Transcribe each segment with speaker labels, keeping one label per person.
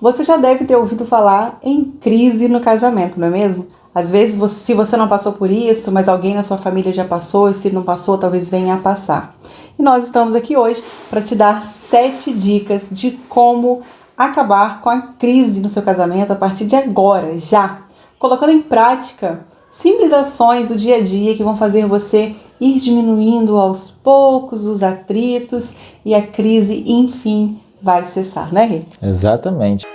Speaker 1: Você já deve ter ouvido falar em crise no casamento, não é mesmo? Às vezes, se você não passou por isso, mas alguém na sua família já passou, e se não passou, talvez venha a passar. E nós estamos aqui hoje para te dar 7 dicas de como acabar com a crise no seu casamento a partir de agora, já. Colocando em prática simples ações do dia a dia que vão fazer você ir diminuindo aos poucos os atritos e a crise, enfim, vai cessar, né, Rê?
Speaker 2: Exatamente.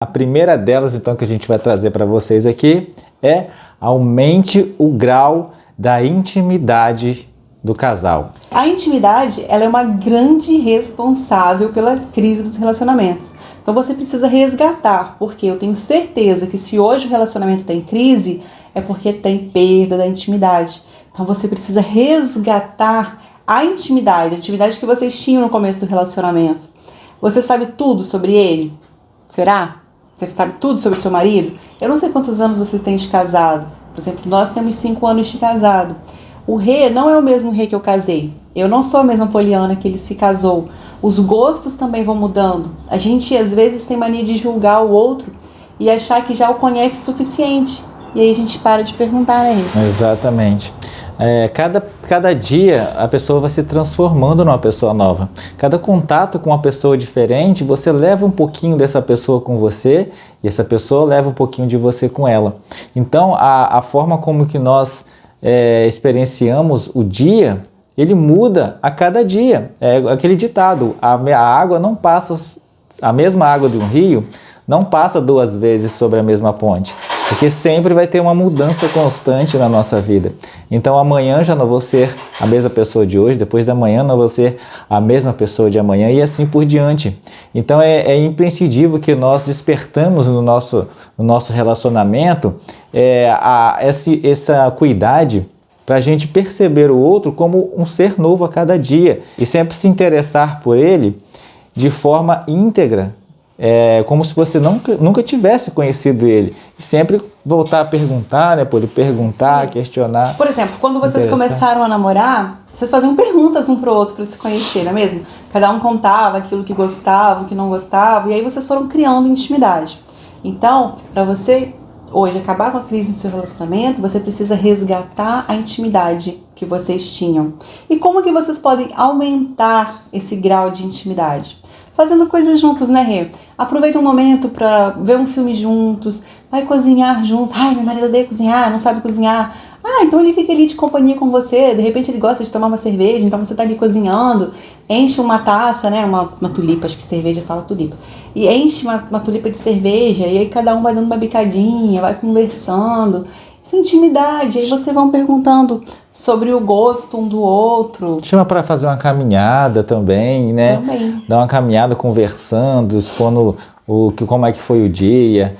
Speaker 2: A primeira delas, então, que a gente vai trazer para vocês aqui é aumente o grau da intimidade do casal.
Speaker 1: A intimidade, ela é uma grande responsável pela crise dos relacionamentos. Então você precisa resgatar, porque eu tenho certeza que se hoje o relacionamento tem crise, é porque tem perda da intimidade. Então você precisa resgatar a intimidade que vocês tinham no começo do relacionamento. Você sabe tudo sobre ele? Será? Você sabe tudo sobre o seu marido? Eu não sei quantos anos você tem de casado. Por exemplo, nós temos 5 anos de casado. O Rê não é o mesmo Rê que eu casei. Eu não sou a mesma Poliana que ele se casou. Os gostos também vão mudando. A gente, às vezes, tem mania de julgar o outro e achar que já o conhece o suficiente. E aí a gente para de perguntar, né, Rê?
Speaker 2: Exatamente. Cada dia a pessoa vai se transformando numa pessoa nova. Cada contato com uma pessoa diferente, você leva um pouquinho dessa pessoa com você e essa pessoa leva um pouquinho de você com ela. Então, a forma como que nós experienciamos o dia, ele muda a cada dia. É aquele ditado, a água não passa, a mesma água de um rio não passa 2 vezes sobre a mesma ponte, porque sempre vai ter uma mudança constante na nossa vida. Então amanhã já não vou ser a mesma pessoa de hoje, depois da manhã não vou ser a mesma pessoa de amanhã e assim por diante. Então é imprescindível que nós despertamos no nosso relacionamento essa cuidade para a gente perceber o outro como um ser novo a cada dia e sempre se interessar por ele de forma íntegra. Como se você nunca tivesse conhecido ele. E sempre voltar a perguntar, né? Por ele perguntar, sim, questionar.
Speaker 1: Por exemplo, quando vocês começaram a namorar, vocês faziam perguntas um pro outro para se conhecer, não é mesmo? Cada um contava aquilo que gostava, o que não gostava, e aí vocês foram criando intimidade. Então, para você hoje acabar com a crise do seu relacionamento, você precisa resgatar a intimidade que vocês tinham. E como que vocês podem aumentar esse grau de intimidade? Fazendo coisas juntos, né, Rê? Aproveita um momento para ver um filme juntos, vai cozinhar juntos. Ai, meu marido odeia cozinhar, não sabe cozinhar. Ah, então ele fica ali de companhia com você, de repente ele gosta de tomar uma cerveja, então você tá ali cozinhando, enche uma taça, né, uma tulipa, acho que cerveja fala tulipa, e enche uma tulipa de cerveja, e aí cada um vai dando uma bicadinha, vai conversando. Isso é intimidade, aí vocês vão perguntando sobre o gosto um do outro.
Speaker 2: Chama para fazer uma caminhada também, né?
Speaker 1: Também.
Speaker 2: Dar uma caminhada conversando, expondo como é que foi o dia,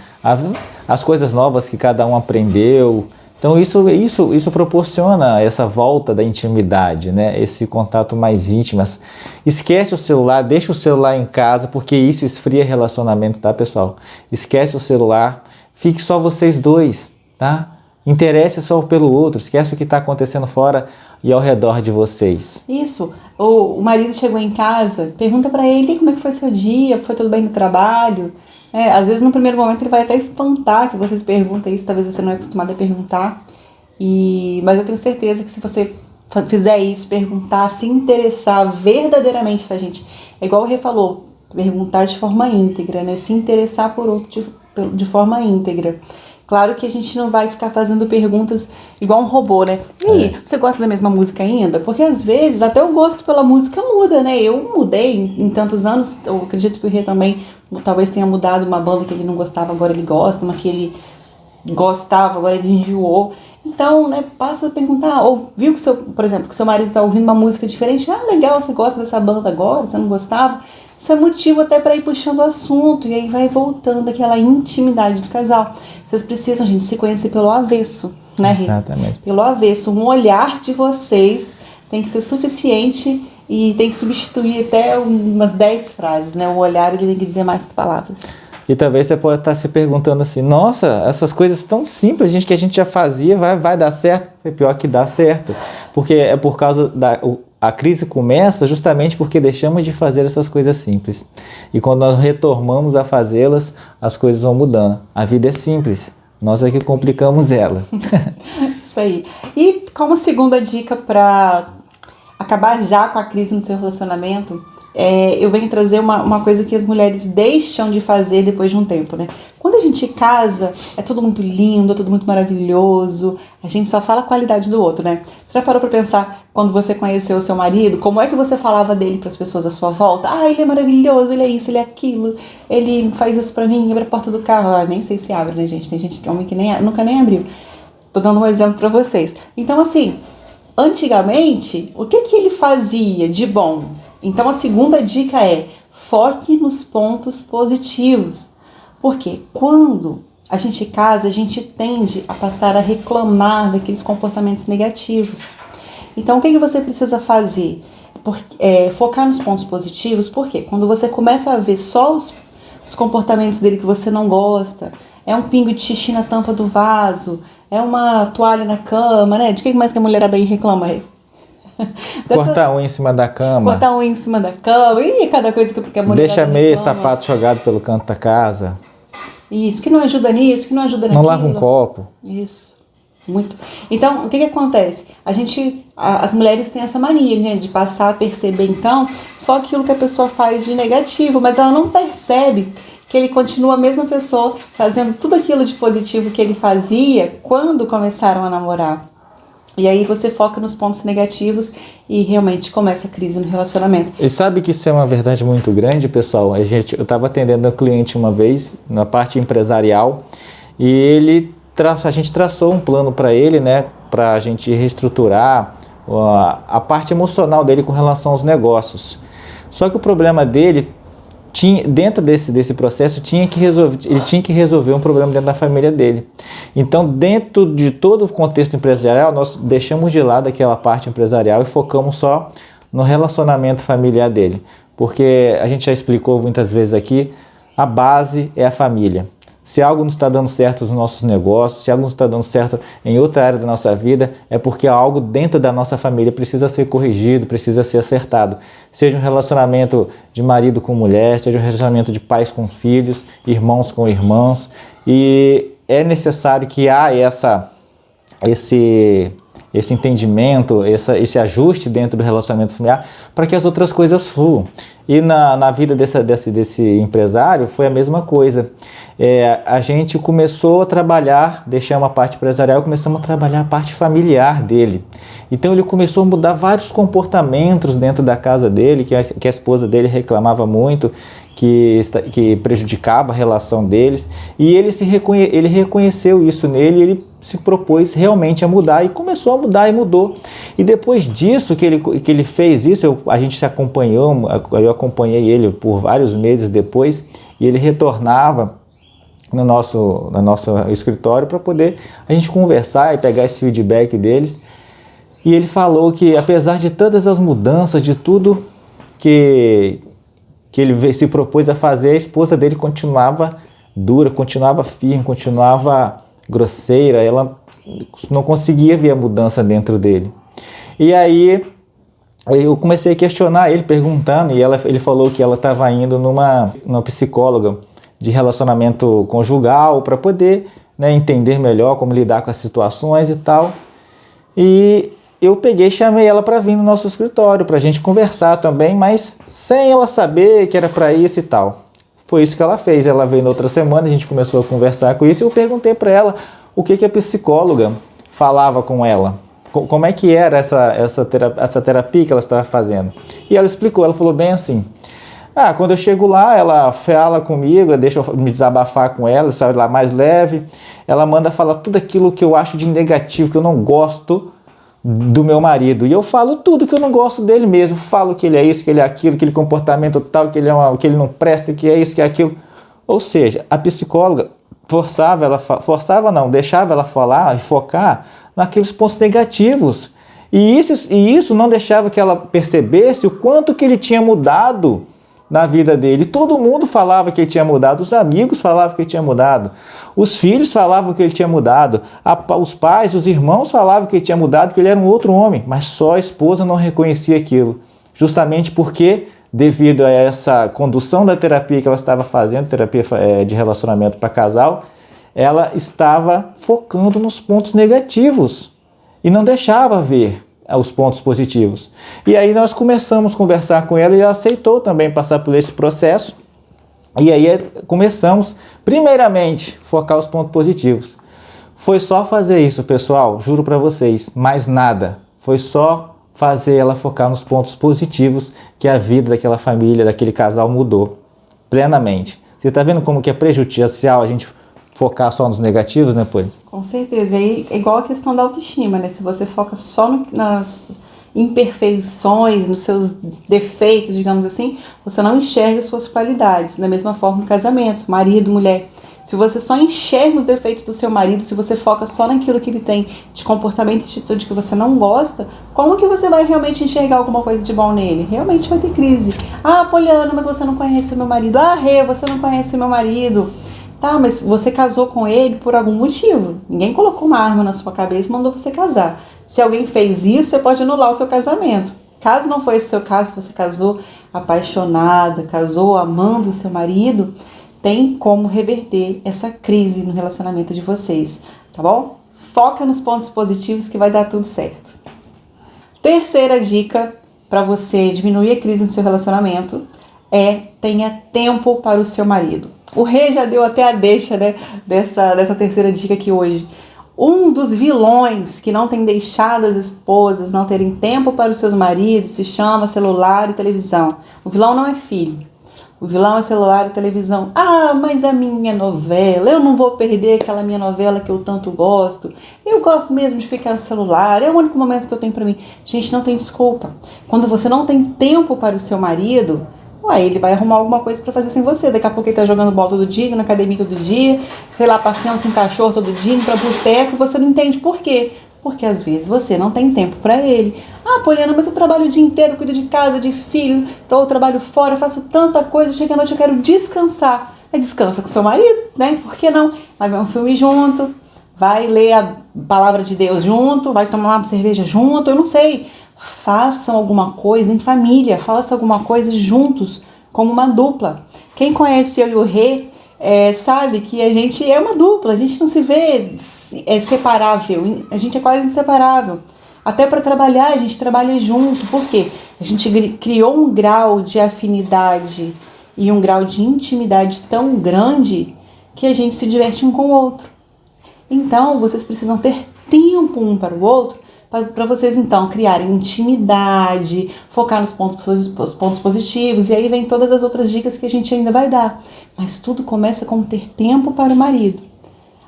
Speaker 2: as coisas novas que cada um aprendeu. Então isso proporciona essa volta da intimidade, né? Esse contato mais íntimo. Esquece o celular, deixa o celular em casa, porque isso esfria relacionamento, tá, pessoal? Esquece o celular, fique só vocês dois, tá? Interesse só pelo outro, esquece o que está acontecendo fora e ao redor de vocês.
Speaker 1: Isso, o marido chegou em casa, pergunta para ele como é que foi seu dia, foi tudo bem no trabalho? Às vezes no primeiro momento ele vai até espantar que vocês perguntam isso, talvez você não é acostumado a perguntar, mas eu tenho certeza que se você fizer isso, perguntar, se interessar verdadeiramente, tá, gente? É igual o Rê falou, perguntar de forma íntegra, né? Se interessar por outro de forma íntegra. Claro que a gente não vai ficar fazendo perguntas igual um robô, né? E aí, você gosta da mesma música ainda? Porque às vezes até o gosto pela música muda, né? Eu mudei em tantos anos, eu acredito que o Rê também talvez tenha mudado uma banda que ele não gostava, agora ele gosta, uma que ele gostava, agora ele enjoou. Então, né, passa a perguntar, ou viu que por exemplo, que seu marido tá ouvindo uma música diferente, legal, você gosta dessa banda agora, você não gostava? Isso é motivo até para ir puxando o assunto, e aí vai voltando aquela intimidade do casal. Vocês precisam, gente, se conhecer pelo avesso, né, Rê?
Speaker 2: Exatamente.
Speaker 1: Pelo avesso. Um olhar de vocês tem que ser suficiente e tem que substituir até umas 10 frases, né? O olhar, ele tem que dizer mais que palavras.
Speaker 2: E talvez você pode estar se perguntando assim, nossa, essas coisas tão simples, gente, que a gente já fazia, vai dar certo? É pior que dá certo, porque é por causa A crise começa justamente porque deixamos de fazer essas coisas simples. E quando nós retornamos a fazê-las, as coisas vão mudando. A vida é simples, nós é que complicamos ela.
Speaker 1: Isso aí. E como segunda dica para acabar já com a crise no seu relacionamento, eu venho trazer uma coisa que as mulheres deixam de fazer depois de um tempo, né? Quando a gente casa, é tudo muito lindo, é tudo muito maravilhoso, a gente só fala a qualidade do outro, né? Você já parou pra pensar, quando você conheceu o seu marido, como é que você falava dele pras pessoas à sua volta? Ah, ele é maravilhoso, ele é isso, ele é aquilo, ele faz isso pra mim, abre a porta do carro. Ah, nem sei se abre, né, gente? Tem gente, homem que nunca nem abriu. Tô dando um exemplo pra vocês. Então, assim, antigamente, o que ele fazia de bom? Então, a segunda dica é: foque nos pontos positivos. Porque quando a gente casa, a gente tende a passar a reclamar daqueles comportamentos negativos. Então, o que você precisa fazer? Focar nos pontos positivos, porque quando você começa a ver só os comportamentos dele que você não gosta, é um pingo de xixi na tampa do vaso, é uma toalha na cama, né? De que mais que a mulherada aí reclama aí?
Speaker 2: Cortar a unha em cima da cama.
Speaker 1: Cortar a unha em cima da cama. E cada coisa que a mulher
Speaker 2: deixa meio sapato jogado pelo canto da casa.
Speaker 1: Isso, que não ajuda nisso, que não ajuda naquilo.
Speaker 2: Não lava um copo.
Speaker 1: Isso, muito. Então, o que acontece? As mulheres têm essa mania, né, de passar a perceber, então, só aquilo que a pessoa faz de negativo, mas ela não percebe que ele continua a mesma pessoa fazendo tudo aquilo de positivo que ele fazia quando começaram a namorar. E aí você foca nos pontos negativos e realmente começa a crise no relacionamento.
Speaker 2: E sabe que isso é uma verdade muito grande, pessoal? Eu estava atendendo um cliente uma vez, na parte empresarial, e a gente traçou um plano para ele, né, para a gente reestruturar a parte emocional dele com relação aos negócios. Só que o problema dele, dentro desse processo, ele tinha que resolver um problema dentro da família dele. Então, dentro de todo o contexto empresarial, nós deixamos de lado aquela parte empresarial e focamos só no relacionamento familiar dele. Porque a gente já explicou muitas vezes aqui, a base é a família. Se algo não está dando certo nos nossos negócios, se algo não está dando certo em outra área da nossa vida, é porque algo dentro da nossa família precisa ser corrigido, precisa ser acertado. Seja um relacionamento de marido com mulher, seja um relacionamento de pais com filhos, irmãos com irmãs. E é necessário que haja esse entendimento, esse ajuste dentro do relacionamento familiar para que as outras coisas fluam. E na vida desse empresário foi a mesma coisa. A gente começou a trabalhar, deixamos a parte empresarial, começamos a trabalhar a parte familiar dele. Então ele começou a mudar vários comportamentos dentro da casa dele, que a esposa dele reclamava muito, que prejudicava a relação deles, e ele reconheceu isso nele, e ele se propôs realmente a mudar, e começou a mudar e mudou. E depois disso que ele fez isso, a gente se acompanhou, eu acompanhei ele por vários meses depois, e ele retornava no nosso escritório para poder a gente conversar e pegar esse feedback deles. E ele falou que, apesar de todas as mudanças, de tudo que ele se propôs a fazer, a esposa dele continuava dura, continuava firme, continuava grosseira, ela não conseguia ver a mudança dentro dele. E aí eu comecei a questionar ele, perguntando, e ele falou que ela estava indo numa psicóloga de relacionamento conjugal para poder, né, entender melhor como lidar com as situações e tal. E eu peguei e chamei ela para vir no nosso escritório, para a gente conversar também, mas sem ela saber que era para isso e tal. Foi isso que ela fez. Ela veio na outra semana, a gente começou a conversar com isso, e eu perguntei para ela o que a psicóloga falava com ela. Como é que era essa terapia que ela estava fazendo. E ela explicou, ela falou bem assim: quando eu chego lá, ela fala comigo, deixa eu me desabafar com ela, sai lá mais leve, ela manda falar tudo aquilo que eu acho de negativo, que eu não gosto do meu marido, e eu falo tudo que eu não gosto dele mesmo, falo que ele é isso, que ele é aquilo, aquele comportamento tal, que ele não presta, que é isso, que é aquilo. Ou seja, a psicóloga deixava ela falar e focar naqueles pontos negativos, e isso não deixava que ela percebesse o quanto que ele tinha mudado na vida dele. Todo mundo falava que ele tinha mudado, os amigos falavam que ele tinha mudado, os filhos falavam que ele tinha mudado, os pais, os irmãos falavam que ele tinha mudado, que ele era um outro homem, mas só a esposa não reconhecia aquilo, justamente porque, devido a essa condução da terapia que ela estava fazendo, terapia de relacionamento para casal, ela estava focando nos pontos negativos e não deixava ver os pontos positivos. E aí nós começamos a conversar com ela e ela aceitou também passar por esse processo. E aí começamos, primeiramente, focar os pontos positivos. Foi só fazer isso, pessoal, juro para vocês, mais nada. Foi só fazer ela focar nos pontos positivos que a vida daquela família, daquele casal mudou plenamente. Você está vendo como que é prejudicial a gente focar só nos negativos, né, Poli?
Speaker 1: Com certeza. E aí é igual a questão da autoestima, né? Se você foca só nas imperfeições, nos seus defeitos, digamos assim, você não enxerga as suas qualidades. Da mesma forma no casamento, marido, mulher. Se você só enxerga os defeitos do seu marido, se você foca só naquilo que ele tem de comportamento e atitude que você não gosta, como que você vai realmente enxergar alguma coisa de bom nele? Realmente vai ter crise. Ah, Poliana, mas você não conhece o meu marido. Ah, Rê, você não conhece o meu marido. Tá, mas você casou com ele por algum motivo. Ninguém colocou uma arma na sua cabeça e mandou você casar. Se alguém fez isso, você pode anular o seu casamento. Caso não foi esse o seu caso, se você casou apaixonada, casou amando o seu marido, tem como reverter essa crise no relacionamento de vocês, tá bom? Foca nos pontos positivos que vai dar tudo certo. Terceira dica para você diminuir a crise no seu relacionamento é tenha tempo para o seu marido. O Rê já deu até a deixa, né, dessa terceira dica aqui hoje. Um dos vilões que não tem deixado as esposas não terem tempo para os seus maridos se chama celular e televisão. O vilão não é filho. O vilão é celular e televisão. Ah, mas a minha novela, eu não vou perder aquela minha novela que eu tanto gosto. Eu gosto mesmo de ficar no celular, é o único momento que eu tenho para mim. Gente, não tem desculpa. Quando você não tem tempo para o seu marido, aí ele vai arrumar alguma coisa pra fazer sem você. Daqui a pouco ele tá jogando bola todo dia, indo na academia todo dia, sei lá, passeando com um cachorro todo dia, indo pra boteco, e você não entende por quê. Porque às vezes você não tem tempo pra ele. Ah, Poliana, mas eu trabalho o dia inteiro, cuido de casa, de filho, então eu trabalho fora, faço tanta coisa, chega à noite eu quero descansar. Aí descansa com seu marido, né? Por que não? Vai ver um filme junto, vai ler a palavra de Deus junto, vai tomar uma cerveja junto, eu não sei. Façam alguma coisa em família, façam alguma coisa juntos, como uma dupla. Quem conhece eu e o Rê sabe que a gente é uma dupla, a gente não se vê separável, a gente é quase inseparável. Até para trabalhar, a gente trabalha junto. Por quê? A gente criou um grau de afinidade e um grau de intimidade tão grande que a gente se diverte um com o outro. Então, vocês precisam ter tempo um para o outro, para vocês, então, criarem intimidade, focar nos pontos positivos, e aí vem todas as outras dicas que a gente ainda vai dar. Mas tudo começa com ter tempo para o marido.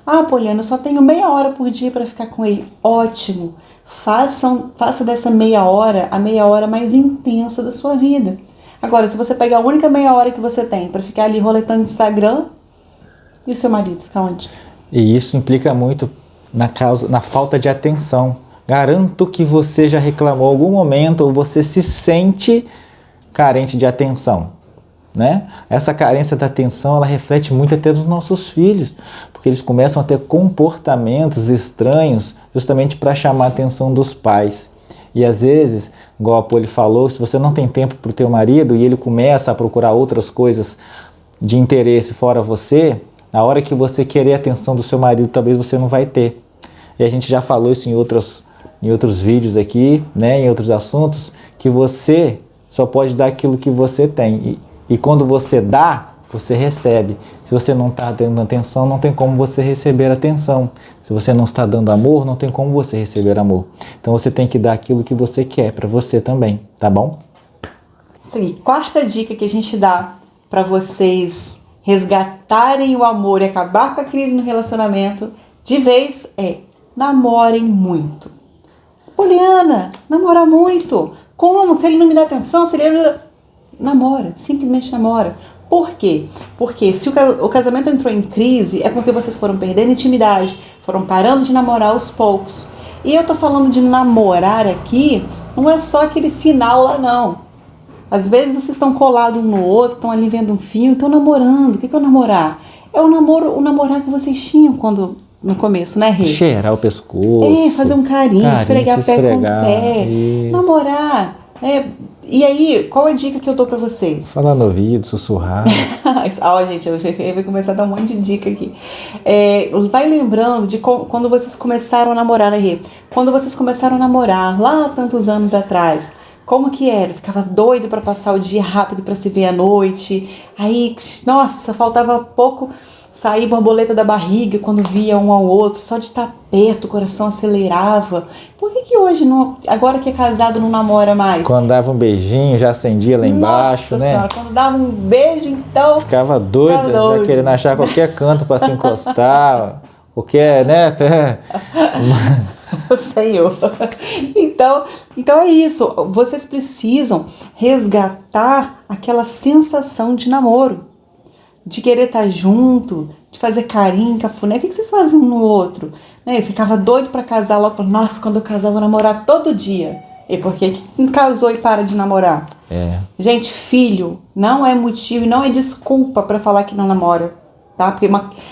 Speaker 1: Ah, Poliana, eu só tenho meia hora por dia para ficar com ele. Ótimo! Faça dessa meia hora a meia hora mais intensa da sua vida. Agora, se você pegar a única meia hora que você tem para ficar ali roletando no Instagram, e o seu marido fica onde?
Speaker 2: E isso implica muito na falta de atenção. Garanto que você já reclamou em algum momento ou você se sente carente de atenção, né? Essa carência da atenção, ela reflete muito até nos nossos filhos, porque eles começam a ter comportamentos estranhos justamente para chamar a atenção dos pais. E às vezes, igual a Poli falou, se você não tem tempo para o teu marido e ele começa a procurar outras coisas de interesse fora você, na hora que você querer a atenção do seu marido, talvez você não vai ter. E a gente já falou isso em outros vídeos aqui, né, em outros assuntos, que você só pode dar aquilo que você tem. E quando você dá, você recebe. Se você não está dando atenção, não tem como você receber atenção. Se você não está dando amor, não tem como você receber amor. Então você tem que dar aquilo que você quer para você também, tá bom?
Speaker 1: Isso aí. Quarta dica que a gente dá para vocês resgatarem o amor e acabar com a crise no relacionamento de vez é: namorem muito. Poliana, namora muito. Como? Se ele não me dá atenção, se ele... Namora, simplesmente namora. Por quê? Porque se o casamento entrou em crise, é porque vocês foram perdendo intimidade, foram parando de namorar aos poucos. E eu tô falando de namorar aqui, não é só aquele final lá não. Às vezes vocês estão colados um no outro, estão ali vendo um filme, estão namorando. O que é o namorar? É o namorar que vocês tinham quando no começo, né, Rê?
Speaker 2: Cheirar o pescoço.
Speaker 1: Fazer um carinho, esfregar pé com pé.
Speaker 2: Isso.
Speaker 1: Namorar. E aí, qual a dica que eu dou pra vocês?
Speaker 2: Falar no ouvido, sussurrar.
Speaker 1: Gente, eu vou começar a dar um monte de dica aqui. Vai lembrando de quando vocês começaram a namorar, né, Rê? Quando vocês começaram a namorar, lá tantos anos atrás, como que era? Ficava doido pra passar o dia rápido pra se ver à noite. Aí, nossa, faltava pouco sair borboleta da barriga quando via um ao outro. Só de estar perto, o coração acelerava. Por que hoje, agora que é casado, não namora mais?
Speaker 2: Quando dava um beijinho, já acendia lá embaixo,
Speaker 1: Nossa
Speaker 2: né?
Speaker 1: Senhora, quando dava um beijo, então...
Speaker 2: Ficava doida, já querendo achar qualquer canto pra se encostar. Porque, né?
Speaker 1: Senhor. Então é isso. Vocês precisam resgatar aquela sensação de namoro, de querer estar junto, de fazer carinho, cafuné. O que vocês faziam um no outro? Eu ficava doido pra casar logo. Falava, nossa, quando eu casar eu vou namorar todo dia. E por que quem casou e para de namorar? Gente, filho não é motivo, não é desculpa pra falar que não namora, tá? Porque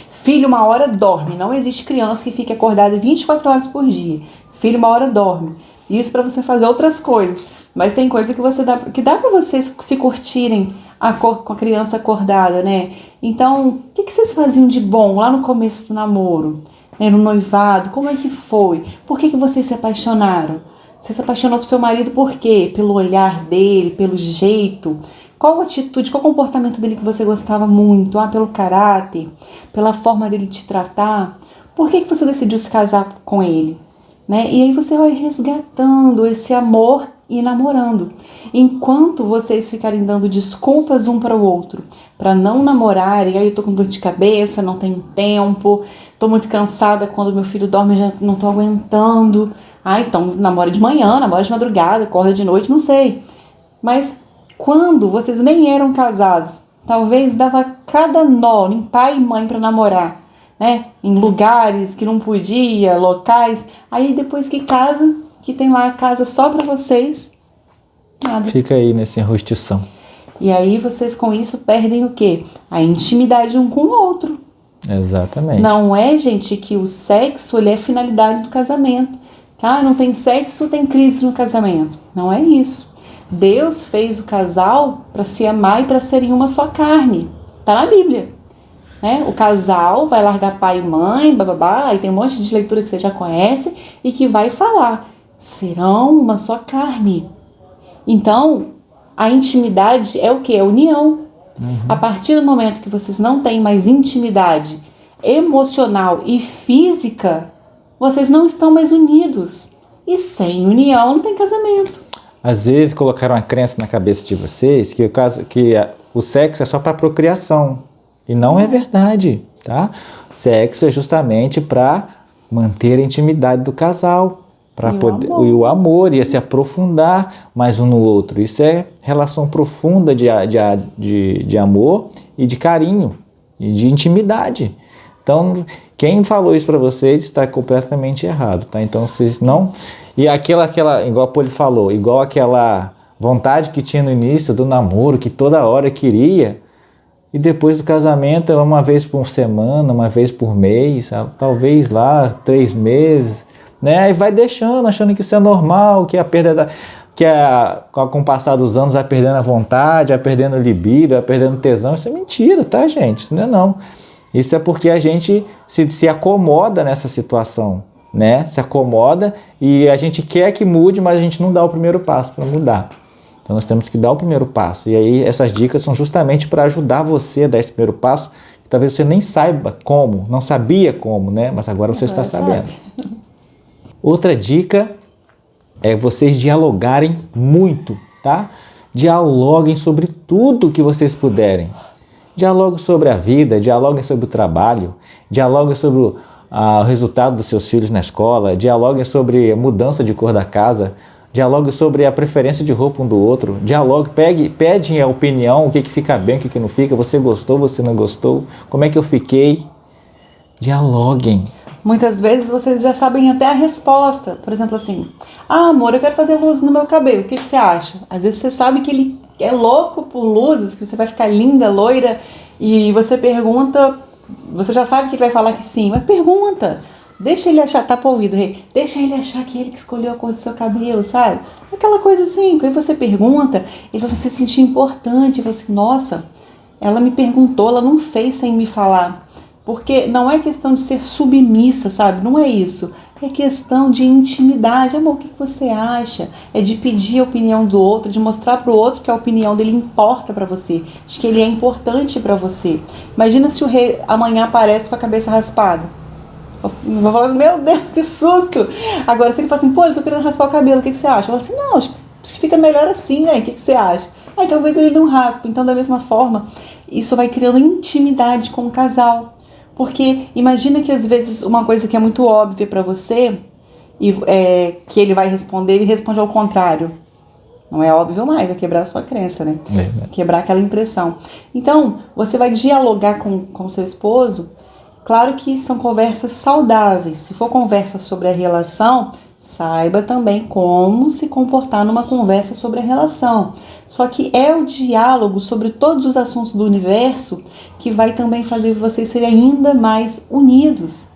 Speaker 1: filho uma hora dorme. Não existe criança que fique acordada 24 horas por dia. Filho uma hora dorme. Isso pra você fazer outras coisas. Mas tem coisa que dá pra vocês se curtirem com a criança acordada, né? Então, o que vocês faziam de bom lá no começo do namoro? No noivado? Como é que foi? Por que vocês se apaixonaram? Você se apaixonou por seu marido por quê? Pelo olhar dele, pelo jeito? Qual atitude, qual comportamento dele que você gostava muito? Pelo caráter? Pela forma dele te tratar? Por que você decidiu se casar com ele? E aí você vai resgatando esse amor e namorando. Enquanto vocês ficarem dando desculpas um para o outro, para não namorarem, aí eu tô com dor de cabeça, não tenho tempo, tô muito cansada, quando meu filho dorme já não tô aguentando. Então namora de manhã, namora de madrugada, acorda de noite, não sei. Mas quando vocês nem eram casados, talvez dava cada nó em pai e mãe para namorar, em lugares que não podia, locais. Aí depois que casa, que tem lá a casa só para vocês, nada.
Speaker 2: Fica aí nessa enrustição.
Speaker 1: E aí vocês com isso perdem o quê? A intimidade um com o outro.
Speaker 2: Exatamente.
Speaker 1: Não é, gente, que o sexo ele é finalidade do casamento. Não tem sexo, tem crise no casamento. Não é isso. Deus fez o casal para se amar e para serem uma só carne. Tá na Bíblia. O casal vai largar pai e mãe, bababá, aí tem um monte de leitura que você já conhece e que vai falar, serão uma só carne. Então, a intimidade é o quê? É união. A partir do momento que vocês não têm mais intimidade emocional e física, vocês não estão mais unidos. E sem união não tem casamento.
Speaker 2: Às vezes colocaram uma crença na cabeça de vocês que o sexo é só para procriação. E não é verdade, tá? Sexo é justamente para manter a intimidade do casal, para poder o amor e se aprofundar mais um no outro. Isso é relação profunda de amor e de carinho e de intimidade. Então, quem falou isso para vocês está completamente errado, tá? Então, vocês não... E aquela igual a Poli falou, igual aquela vontade que tinha no início do namoro, que toda hora queria... E depois do casamento, uma vez por semana, uma vez por mês, talvez lá 3 meses, E vai deixando, achando que isso é normal, que a perda com o passar dos anos vai perdendo a vontade, vai perdendo libido, vai perdendo tesão. Isso é mentira, tá, gente? Isso não é não. Isso é porque a gente se acomoda nessa situação, Se acomoda e a gente quer que mude, mas a gente não dá o primeiro passo para mudar. Então nós temos que dar o primeiro passo. E aí essas dicas são justamente para ajudar você a dar esse primeiro passo, que talvez você nem saiba como, não sabia como, Mas agora você está sabendo. Outra dica é vocês dialogarem muito, tá? Dialoguem sobre tudo que vocês puderem. Dialoguem sobre a vida, dialoguem sobre o trabalho, dialoguem sobre o resultado dos seus filhos na escola, dialoguem sobre a mudança de cor da casa, dialogue sobre a preferência de roupa um do outro, dialogue, pede a opinião, o que fica bem, o que não fica, você gostou, você não gostou, como é que eu fiquei, dialoguem.
Speaker 1: Muitas vezes vocês já sabem até a resposta, por exemplo assim, amor, eu quero fazer luz no meu cabelo, o que você acha? Às vezes você sabe que ele é louco por luzes, que você vai ficar linda, loira, e você pergunta, você já sabe que ele vai falar que sim, mas pergunta. Deixa ele achar, tapa o ouvido, deixa ele achar que ele que escolheu a cor do seu cabelo, sabe? Aquela coisa assim, quando você pergunta, ele vai se sentir importante, vai assim, nossa, ela me perguntou, ela não fez sem me falar. Porque não é questão de ser submissa, sabe? Não é isso. É questão de intimidade. Amor, o que você acha? É de pedir a opinião do outro, de mostrar para o outro que a opinião dele importa para você, de que ele é importante para você. Imagina se o rei amanhã aparece com a cabeça raspada. Eu vou falar assim, meu Deus, que susto! Agora, se ele fala assim, pô, eu tô querendo raspar o cabelo, o que você acha? Eu falo assim, não, acho que fica melhor assim, né? O que você acha? Aí talvez ele não raspe. Então, da mesma forma, isso vai criando intimidade com o casal. Porque imagina que às vezes uma coisa que é muito óbvia pra você, e que ele vai responder, ele responde ao contrário. Não é óbvio mais, é quebrar a sua crença, né? Quebrar aquela impressão. Então, você vai dialogar com seu esposo. Claro que são conversas saudáveis. Se for conversa sobre a relação, saiba também como se comportar numa conversa sobre a relação. Só que é o diálogo sobre todos os assuntos do universo que vai também fazer vocês serem ainda mais unidos.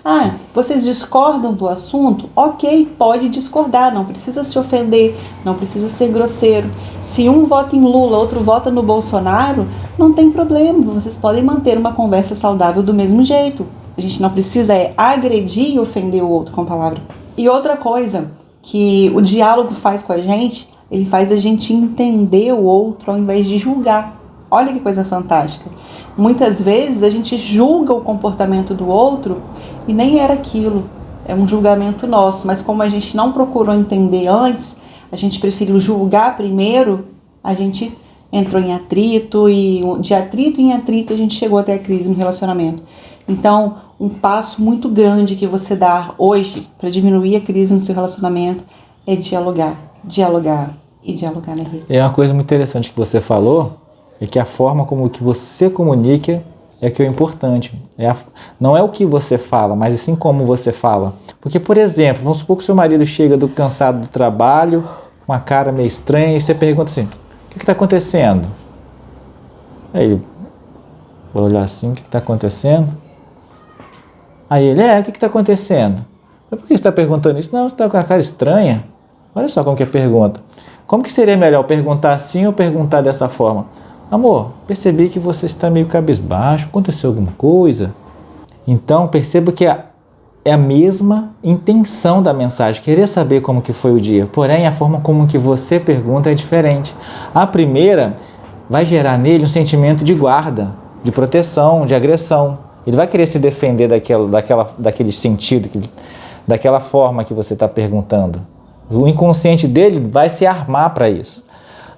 Speaker 1: Ah, vocês discordam do assunto? Ok, pode discordar, não precisa se ofender, não precisa ser grosseiro. Se um vota em Lula, outro vota no Bolsonaro, não tem problema, vocês podem manter uma conversa saudável do mesmo jeito. A gente não precisa agredir e ofender o outro com a palavra. E outra coisa que o diálogo faz com a gente, ele faz a gente entender o outro ao invés de julgar. Olha que coisa fantástica. Muitas vezes a gente julga o comportamento do outro e nem era aquilo. É um julgamento nosso, mas como a gente não procurou entender antes, a gente preferiu julgar primeiro, a gente entrou em atrito e de atrito em atrito a gente chegou até a crise no relacionamento. Então, um passo muito grande que você dá hoje para diminuir a crise no seu relacionamento é dialogar, dialogar e dialogar, né, Rê?
Speaker 2: É uma coisa muito interessante que você falou, é que a forma como que você comunica é que é o importante. Não é o que você fala, mas sim como você fala. Porque, por exemplo, vamos supor que seu marido chega cansado do trabalho, com uma cara meio estranha, e você pergunta assim, o que está acontecendo? Aí ele vai olhar assim, o que está acontecendo? Aí ele, o que está acontecendo? Por que você está perguntando isso? Não, você está com a cara estranha. Olha só como que é a pergunta. Como que seria melhor perguntar assim ou perguntar dessa forma? Amor, percebi que você está meio cabisbaixo, aconteceu alguma coisa? Então, perceba que é a mesma intenção da mensagem, querer saber como que foi o dia. Porém, a forma como que você pergunta é diferente. A primeira vai gerar nele um sentimento de guarda, de proteção, de agressão. Ele vai querer se defender daquele sentido, daquela forma que você está perguntando. O inconsciente dele vai se armar para isso.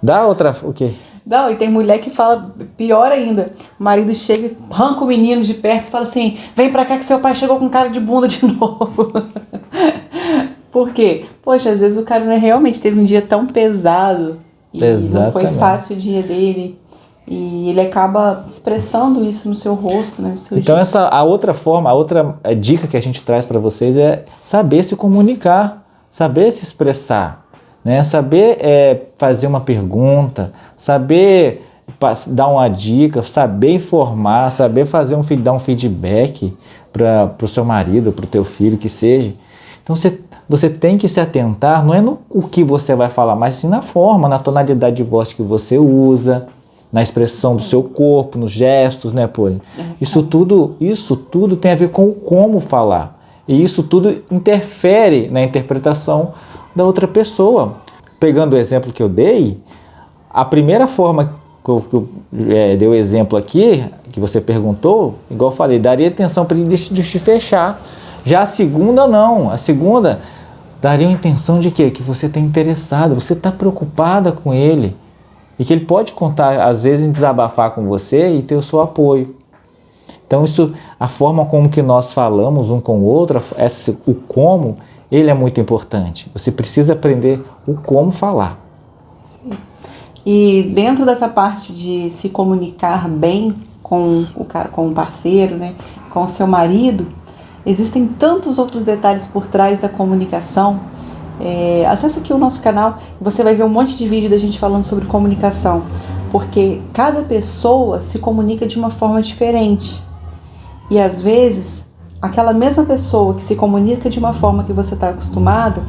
Speaker 2: Dá outra... O quê?
Speaker 1: Não, e tem mulher que fala pior ainda. O marido chega, arranca o menino de perto e fala assim, vem pra cá que seu pai chegou com cara de bunda de novo. Por quê? Poxa, às vezes o cara realmente teve um dia tão pesado e não foi fácil o dia dele. E ele acaba expressando isso no seu rosto, né? No seu
Speaker 2: então
Speaker 1: jeito.
Speaker 2: A outra dica que a gente traz para vocês é saber se comunicar, saber se expressar. Né? Saber fazer uma pergunta, saber dar uma dica, saber informar, saber dar um feedback para o seu marido, para o teu filho, que seja. Então você tem que se atentar, não é no o que você vai falar, mas sim na forma, na tonalidade de voz que você usa, na expressão do seu corpo, nos gestos, né, pô? Isso tudo tem a ver com como falar. E isso tudo interfere na interpretação da outra pessoa. Pegando o exemplo que eu dei, a primeira forma que eu dei o exemplo aqui, que você perguntou, igual eu falei, daria atenção para ele de fechar. Já a segunda não, a segunda daria a intenção de quê? Que você está interessado, você está preocupada com ele e que ele pode contar, às vezes, em desabafar com você e ter o seu apoio. Então a forma como que nós falamos um com o outro, o como, ele é muito importante. Você precisa aprender o como falar.
Speaker 1: Sim. E dentro dessa parte de se comunicar bem com o parceiro, né, com o seu marido, existem tantos outros detalhes por trás da comunicação acessa aqui o nosso canal e você vai ver um monte de vídeo da gente falando sobre comunicação, porque cada pessoa se comunica de uma forma diferente e às vezes aquela mesma pessoa que se comunica de uma forma que você está acostumado,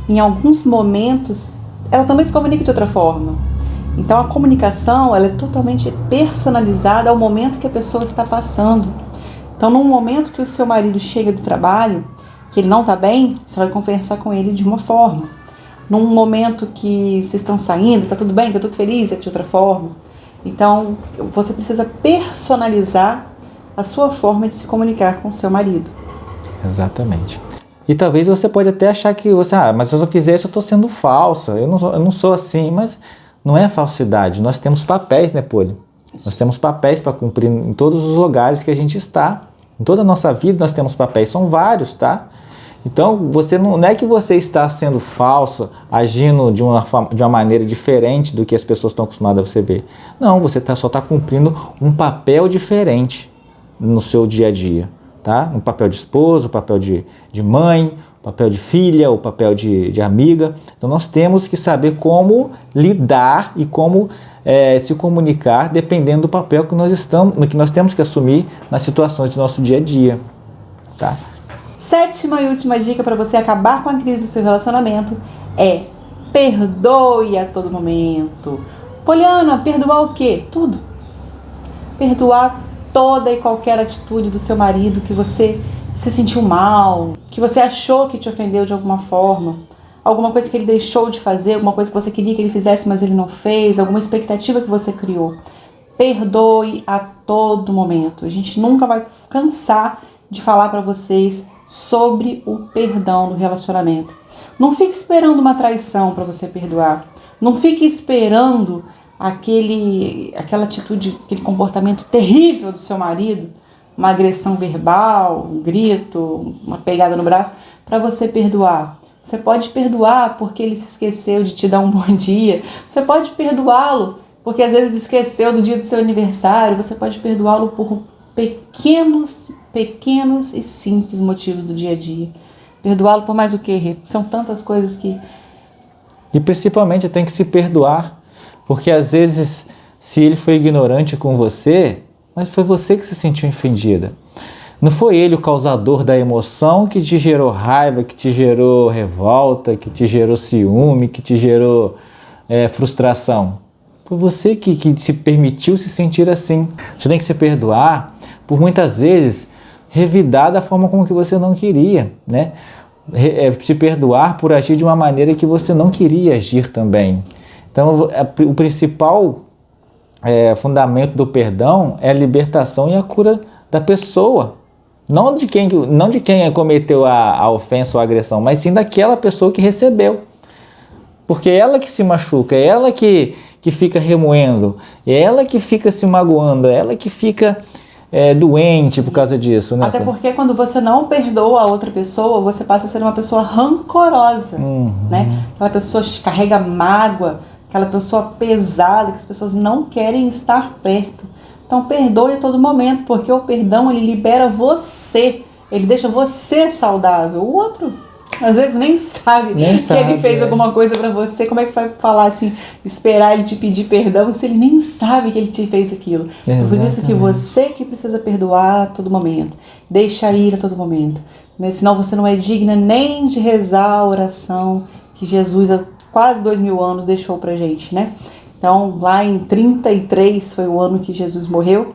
Speaker 1: em alguns momentos ela também se comunica de outra forma. Então a comunicação ela é totalmente personalizada ao momento que a pessoa está passando. Então num momento que o seu marido chega do trabalho, que ele não está bem, você vai conversar com ele de uma forma. Num momento que vocês estão saindo, está tudo bem, está tudo feliz, é de outra forma. Então, você precisa personalizar a sua forma de se comunicar com o seu marido.
Speaker 2: Exatamente. E talvez você pode até achar que mas se eu fizer isso eu estou sendo falsa, eu não sou assim, mas não é falsidade. Nós temos papéis, né, Poli? Nós temos papéis para cumprir em todos os lugares que a gente está. Em toda a nossa vida nós temos papéis, são vários, tá? Então, você não é que você está sendo falso, agindo de uma maneira diferente do que as pessoas estão acostumadas a você ver. Não, você só está cumprindo um papel diferente no seu dia a dia, tá? Um papel de esposo, um papel de mãe, um papel de filha, o um papel de amiga. Então, nós temos que saber como lidar e como se comunicar dependendo do papel que nós temos que assumir nas situações do nosso dia a dia, tá?
Speaker 1: 7ª e última dica para você acabar com a crise do seu relacionamento é perdoe a todo momento. Poliana, perdoar o quê? Tudo. Perdoar toda e qualquer atitude do seu marido que você se sentiu mal, que você achou que te ofendeu de alguma forma, alguma coisa que ele deixou de fazer, alguma coisa que você queria que ele fizesse, mas ele não fez, alguma expectativa que você criou. Perdoe a todo momento. A gente nunca vai cansar de falar para vocês sobre o perdão no relacionamento. Não fique esperando uma traição para você perdoar. Não fique esperando aquela atitude, aquele comportamento terrível do seu marido, uma agressão verbal, um grito, uma pegada no braço, para você perdoar. Você pode perdoar porque ele se esqueceu de te dar um bom dia. Você pode perdoá-lo porque às vezes esqueceu do dia do seu aniversário. Você pode perdoá-lo por pequenos e simples motivos do dia a dia. Perdoá-lo por mais o que, Rê? São tantas coisas que...
Speaker 2: E principalmente tem que se perdoar, porque às vezes se ele foi ignorante com você, mas foi você que se sentiu ofendida. Não foi ele o causador da emoção que te gerou raiva, que te gerou revolta, que te gerou ciúme, que te gerou frustração. Foi você que se permitiu se sentir assim. Você tem que se perdoar por muitas vezes revidar da forma como que você não queria, né? Se perdoar por agir de uma maneira que você não queria agir também. Então, o principal fundamento do perdão é a libertação e a cura da pessoa. Não de quem cometeu a ofensa ou a agressão, mas sim daquela pessoa que recebeu. Porque é ela que se machuca, é ela que fica remoendo, é ela que fica se magoando, é ela que fica doente por causa disso, né?
Speaker 1: Até porque quando você não perdoa a outra pessoa, você passa a ser uma pessoa rancorosa, né? Aquela pessoa carrega mágoa, aquela pessoa pesada, que as pessoas não querem estar perto. Então perdoe a todo momento, porque o perdão ele libera você, ele deixa você saudável. O outro às vezes nem sabe que ele fez alguma coisa pra você. Como é que você vai falar assim, esperar ele te pedir perdão se ele nem sabe que ele te fez aquilo? Exatamente. Por isso que você que precisa perdoar a todo momento, deixa ir a todo momento, né? Senão você não é digna nem de rezar a oração que Jesus há quase 2000 anos deixou pra gente, né? Então lá em 33 foi o ano que Jesus morreu.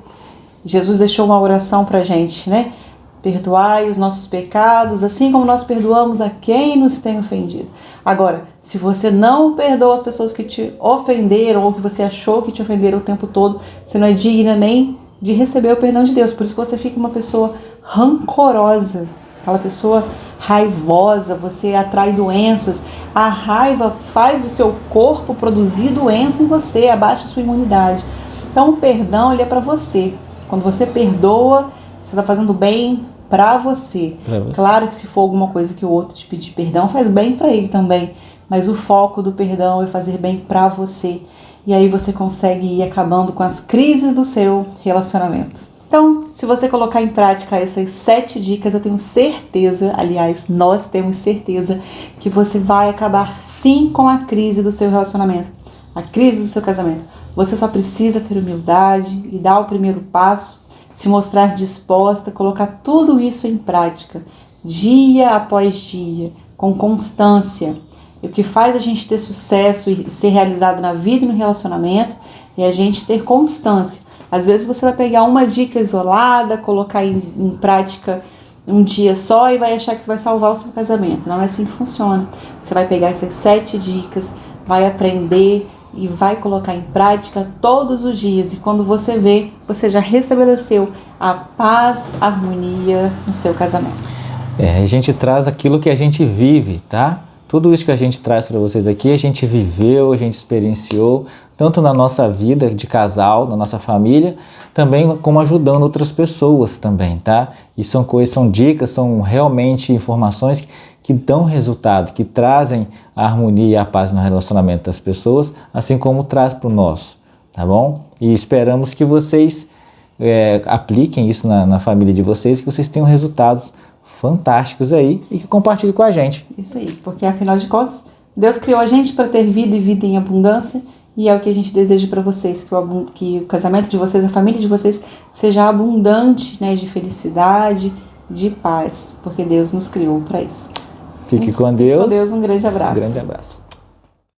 Speaker 1: Jesus deixou uma oração pra gente, né? Perdoai os nossos pecados, assim como nós perdoamos a quem nos tem ofendido. Agora, se você não perdoa as pessoas que te ofenderam ou que você achou que te ofenderam o tempo todo, você não é digna nem de receber o perdão de Deus. Por isso que você fica uma pessoa rancorosa, aquela pessoa raivosa, você atrai doenças. A raiva faz o seu corpo produzir doença em você, abaixa a sua imunidade. Então o perdão ele é para você. Quando você perdoa, você está fazendo bem para você. Claro que se for alguma coisa que o outro te pedir perdão, faz bem para ele também. Mas o foco do perdão é fazer bem para você. E aí você consegue ir acabando com as crises do seu relacionamento. Então, se você colocar em prática essas 7 dicas, eu tenho certeza, aliás, nós temos certeza, que você vai acabar sim com a crise do seu relacionamento, a crise do seu casamento. Você só precisa ter humildade e dar o primeiro passo, se mostrar disposta, colocar tudo isso em prática, dia após dia, com constância. E o que faz a gente ter sucesso e ser realizado na vida e no relacionamento é a gente ter constância. Às vezes você vai pegar uma dica isolada, colocar em prática um dia só e vai achar que vai salvar o seu casamento. Não é assim que funciona. Você vai pegar essas 7 dicas, vai aprender e vai colocar em prática todos os dias. E quando você vê, você já restabeleceu a paz, a harmonia no seu casamento.
Speaker 2: A gente traz aquilo que a gente vive, tá? Tudo isso que a gente traz para vocês aqui, a gente viveu, a gente experienciou, tanto na nossa vida de casal, na nossa família, também como ajudando outras pessoas também, tá? E são coisas, são dicas, são realmente informações que dão resultado, que trazem a harmonia e a paz no relacionamento das pessoas, assim como traz para o nosso, tá bom? E esperamos que vocês apliquem isso na família de vocês, que vocês tenham resultados fantásticos aí e que compartilhem com a gente.
Speaker 1: Isso aí, porque afinal de contas, Deus criou a gente para ter vida e vida em abundância, e é o que a gente deseja para vocês, que o casamento de vocês, a família de vocês, seja abundante, né, de felicidade, de paz, porque Deus nos criou para isso.
Speaker 2: Fique com Deus.
Speaker 1: Com Deus, um grande abraço.
Speaker 2: Um grande abraço.